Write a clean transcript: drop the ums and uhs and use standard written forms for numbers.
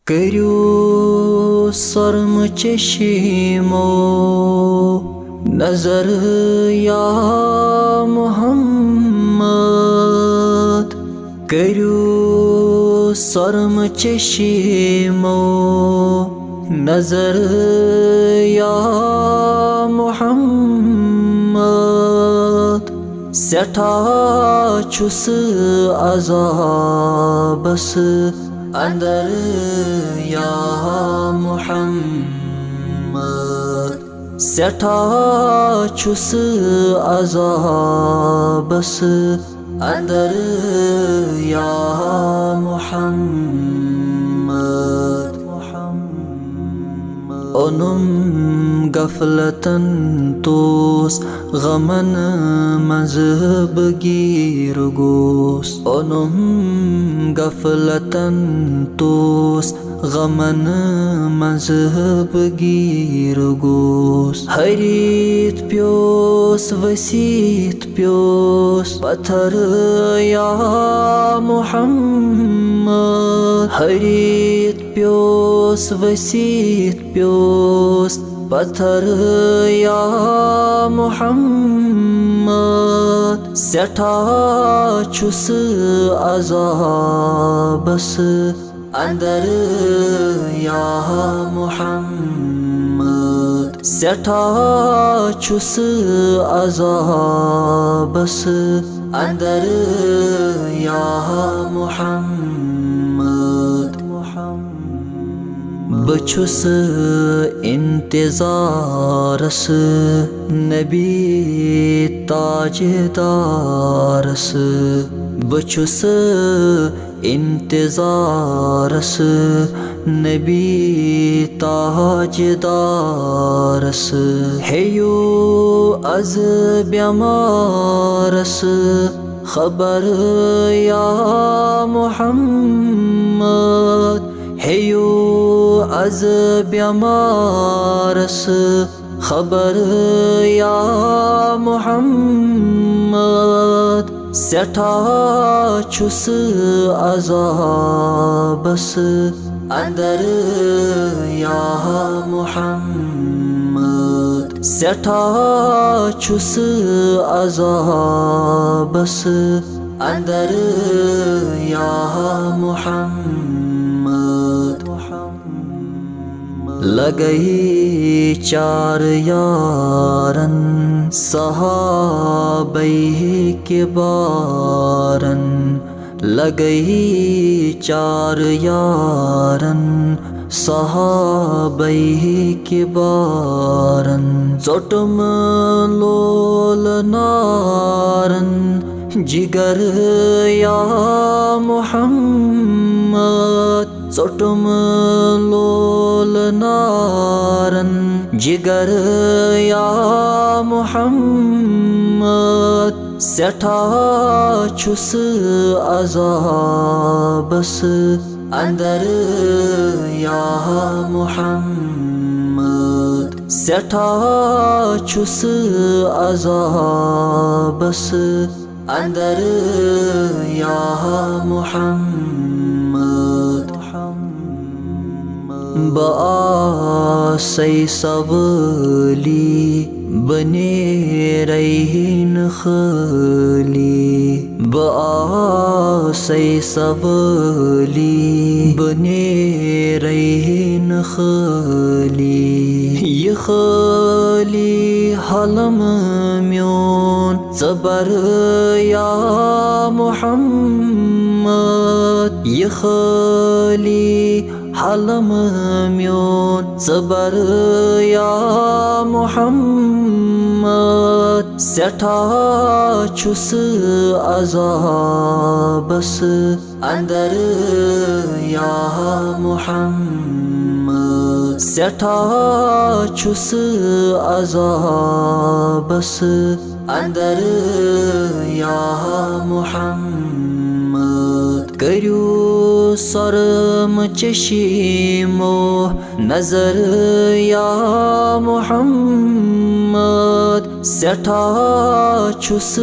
करियो सरम चशीमो नजर या मोहम्मद। करियो सरम चशीमो नजर या मोहम्मद। सेठा छुस अज़ाबस अंदर या मोहम्मद। सेठा छुस अज़ाबस अंदर या मोहम्मद। ओनुम गफलतन तोस गमन मजहब गिर गोस। ओनुम गफलतन तोस गमन मजहब गिर गोस। हरीत प्योस वसीत प्योस पत्थर या मोहम्मद। हरीत प्योस वसीत प्योस पत्थर या मोहम्मद। सेठा छुस अज़ाबस अंदर या मोहम्मद। सेठा छुस अज़ाबस अंदर या मोहम्मद। बछुस इंतज़ारस नबी ताजदारस। बछुस इंतज़ारस नबी ताजदारस। हेयो अज ब्यमारस खबर या मोहम्मद। हेयो अज ब्यमारस खबर या मोहम्मद। सेठा छुस अज़ाबस अंदर या मोहम्मद। सेठा छुस अज़ाबस अंदर या मोहम्मद। लगई चार यारन सहाबई के बारन। लगई चार यारन सहाबई के बारन। चोटम लोल नारन जिगर या मोहम्मद। चोटम लोल नारन जिगर या मोहम्मद। सेठा छुस अज़ाबस अंदर या मोहम्मद। सेठा छुस अज़ाबस अंदर या मोहम्मद। बासै सवली बने रहीन खली। बासै सवली बने रहीन खली। ये खली हलम म्योन ज़बर या मोहम्मद। ये खली हलम म्योन ज़बर या मोहम्मद। सेठा छुस अज़ाबस अंदर या मोहम्मद। सेठा छुस अज़ाबस अंदर या मोहम्मद। करियो सरम चशीमो नजर या मोहम्मद। सेठा छुस